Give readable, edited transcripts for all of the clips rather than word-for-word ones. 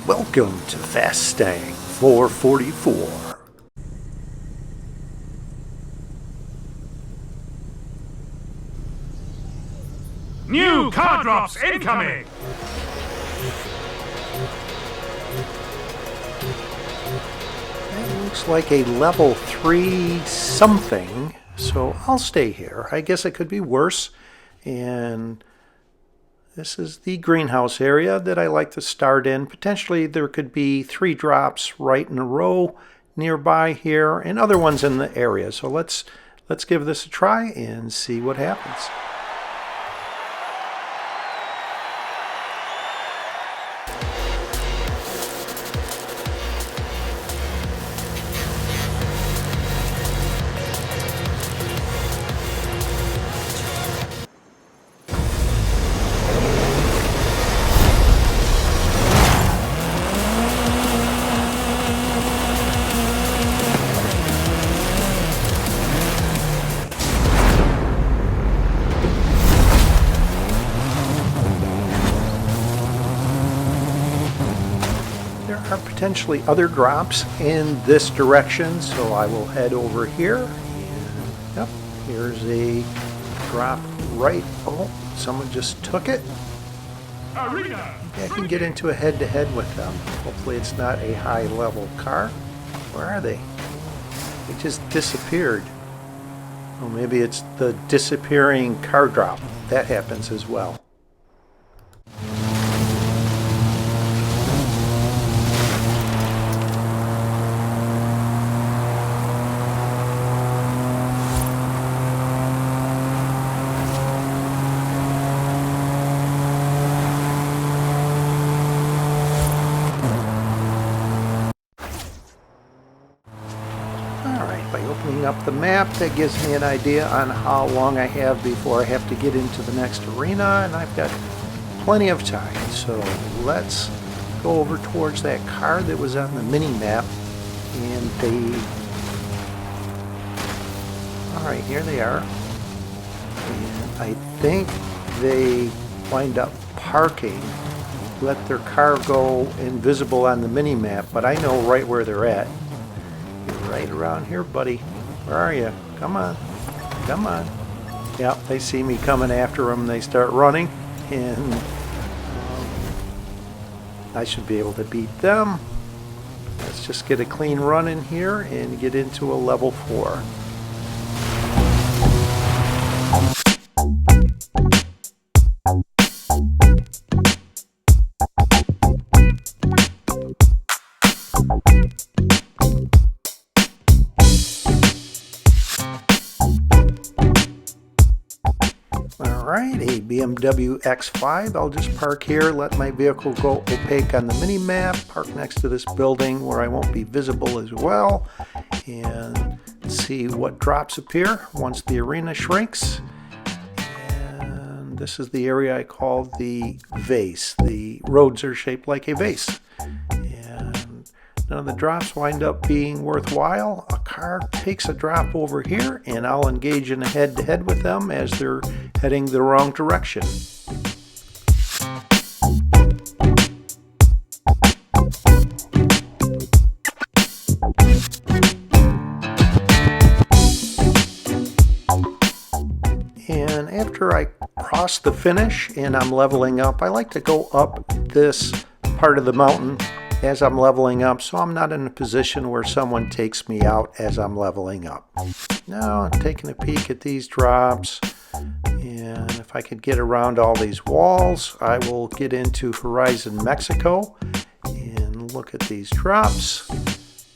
Welcome to Fastang 444. New car drops incoming! That looks like a level 3 something, so I'll stay here. I guess it could be worse. And this is the greenhouse area that I like to start in. Potentially there could be 3 drops right in a row nearby here and other ones in the area. So let's give this a try and see what happens. There are potentially other drops in this direction, so I will head over here. And, yep, here's a drop right. Oh, someone just took it. Arena! I can get into a head-to-head with them. Hopefully it's not a high-level car. Where are they? They just disappeared. Oh, maybe it's the disappearing car drop. That happens as well. By opening up the map, that gives me an idea on how long I have before I have to get into the next arena, and I've got plenty of time. So let's go over towards that car that was on the mini-map, and alright, here they are. And I think they wind up parking, let their car go invisible on the mini-map, but I know right where they're at. Right around here, buddy. Where are you? Come on. Come on. Yep, they see me coming after them. They start running, and I should be able to beat them. Let's just get a clean run in here and get into a level 4. Alright, a BMW X5. I'll just park here, let my vehicle go opaque on the mini-map, park next to this building where I won't be visible as well, and see what drops appear once the arena shrinks. And this is the area I call the vase. The roads are shaped like a vase. And none of the drops wind up being worthwhile. A car takes a drop over here, and I'll engage in a head-to-head with them as they're heading the wrong direction. And after I cross the finish and I'm leveling up, I like to go up this part of the mountain as I'm leveling up, so I'm not in a position where someone takes me out as I'm leveling up. Now I'm taking a peek at these drops, and if I could get around all these walls, I will get into Horizon Mexico and look at these drops.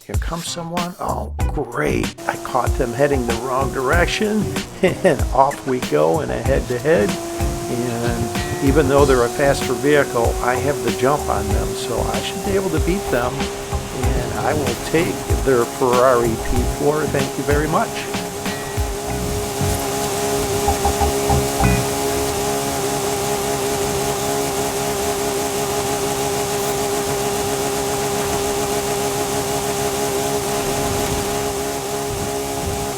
Here comes someone. Oh, great. I caught them heading the wrong direction, and off we go in a head-to-head. And even though they're a faster vehicle, I have the jump on them, so I should be able to beat them. And I will take their Ferrari P4. Thank you very much.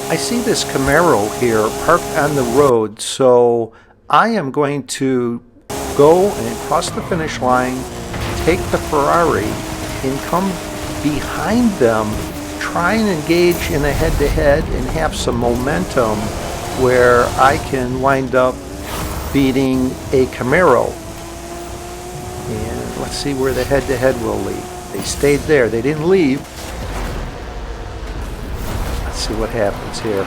I see this Camaro here parked on the road, so I am going to go and cross the finish line, take the Ferrari and come behind them, try and engage in a head-to-head and have some momentum where I can wind up beating a Camaro. And let's see where the head-to-head will lead. They stayed there. They didn't leave. Let's see what happens here.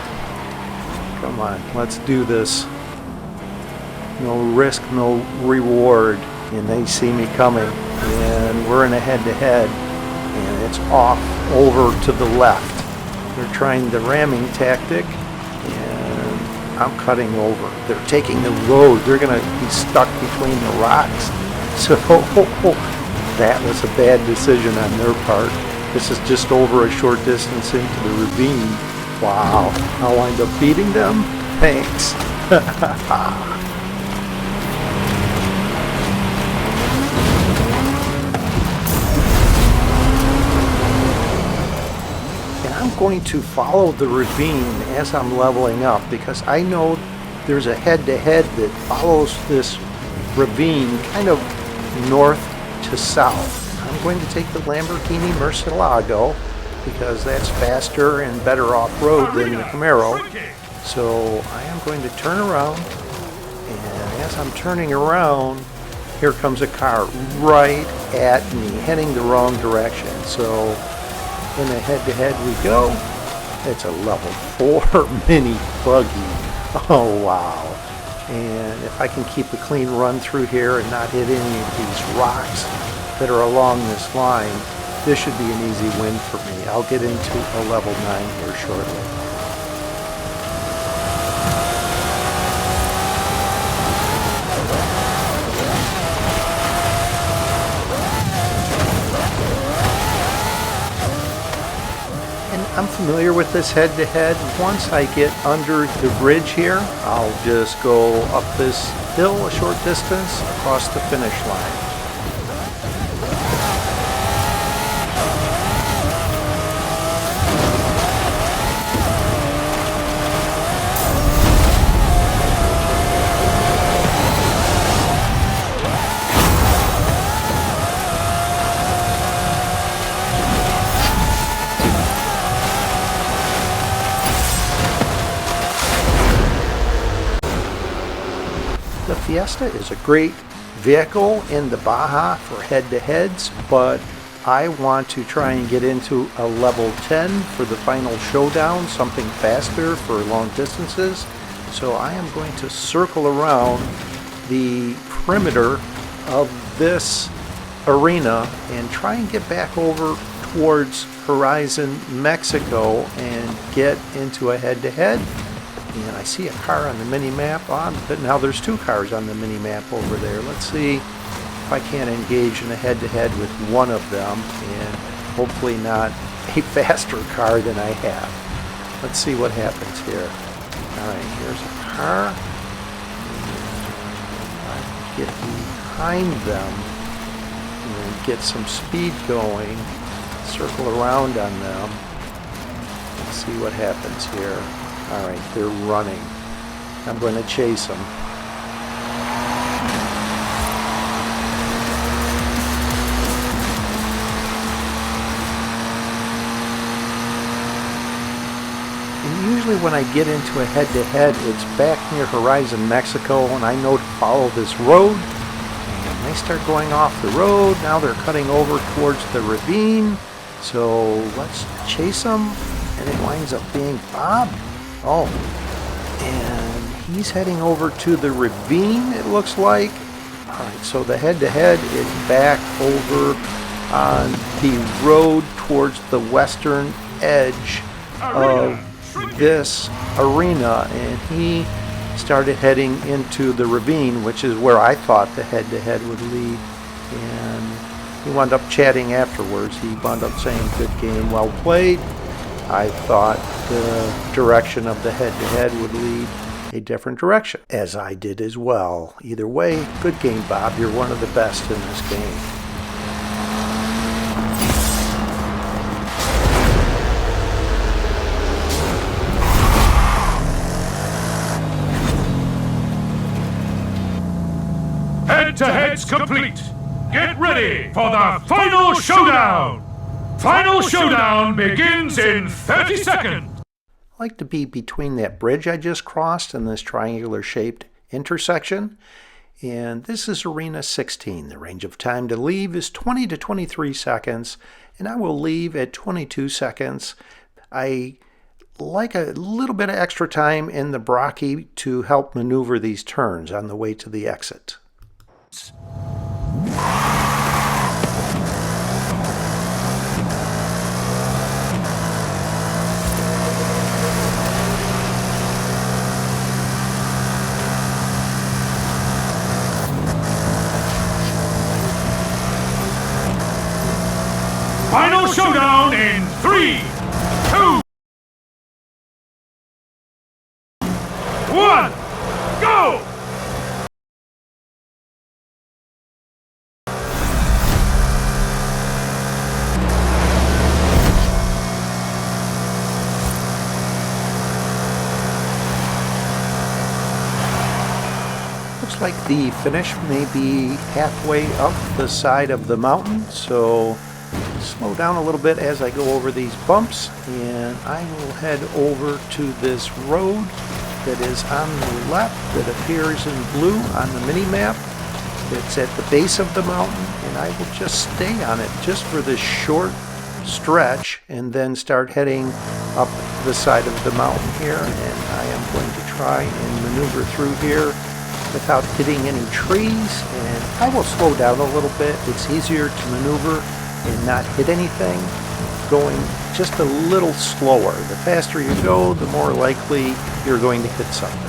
Come on, let's do this. No risk, no reward. And they see me coming. And we're in a head-to-head. And it's off over to the left. They're trying the ramming tactic. And I'm cutting over. They're taking the road. They're going to be stuck between the rocks. So that was a bad decision on their part. This is just over a short distance into the ravine. Wow, I'll wind up beating them? Thanks. And I'm going to follow the ravine as I'm leveling up because I know there's a head-to-head that follows this ravine kind of north to south. I'm going to take the Lamborghini Murcielago because that's faster and better off-road than the Camaro. So I am going to turn around, and as I'm turning around, here comes a car right at me, heading the wrong direction. So in a head-to-head we go. It's a level 4 mini buggy. Oh wow. And if I can keep a clean run through here and not hit any of these rocks that are along this line, this should be an easy win for me. I'll get into a level 9 here shortly. I'm familiar with this head-to-head. Once I get under the bridge here, I'll just go up this hill a short distance across the finish line. The Fiesta is a great vehicle in the Baja for head-to-heads, but I want to try and get into a level 10 for the final showdown, something faster for long distances. So I am going to circle around the perimeter of this arena and try and get back over towards Horizon, Mexico and get into a head-to-head. And I see a car on the mini-map, but now there's 2 cars on the mini-map over there. Let's see if I can engage in a head-to-head with one of them, and hopefully not a faster car than I have. Let's see what happens here. Alright, here's a car. I get behind them and get some speed going. Circle around on them. Let's see what happens here. Alright, they're running. I'm going to chase them. And usually when I get into a head-to-head, it's back near Horizon, Mexico, and I know to follow this road. And they start going off the road. Now they're cutting over towards the ravine. So let's chase them. And it winds up being Bob. Oh, and he's heading over to the ravine, it looks like. Alright, so the head-to-head is back over on the road towards the western edge of this arena, and he started heading into the ravine, which is where I thought the head-to-head would lead. And he wound up chatting afterwards. He wound up saying, "Good game, well played." I thought the direction of the head-to-head would lead a different direction, as I did as well. Either way, good game, Bob. You're one of the best in this game. Head-to-heads complete. Get ready for the final showdown! Final showdown begins in 30 seconds! I like to be between that bridge I just crossed and this triangular shaped intersection. And this is Arena 16. The range of time to leave is 20 to 23 seconds, and I will leave at 22 seconds. I like a little bit of extra time in the brockie to help maneuver these turns on the way to the exit. Final showdown in 3, 2, 1, go! Looks like the finish may be halfway up the side of the mountain, so slow down a little bit as I go over these bumps, and I will head over to this road that is on the left that appears in blue on the mini map. It's at the base of the mountain, and I will just stay on it just for this short stretch and then start heading up the side of the mountain here. And I am going to try and maneuver through here without hitting any trees, and I will slow down a little bit. It's easier to maneuver and not hit anything going just a little slower. The faster you go, the more likely you're going to hit something.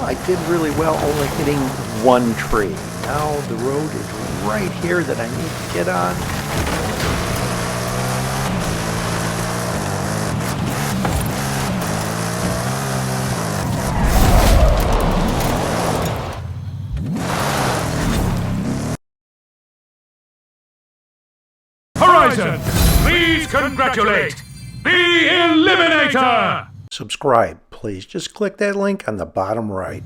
I did really well only hitting one tree. Now the road is right here that I need to get on. Horizon, please congratulate the Eliminator! Subscribe, please. Just click that link on the bottom right.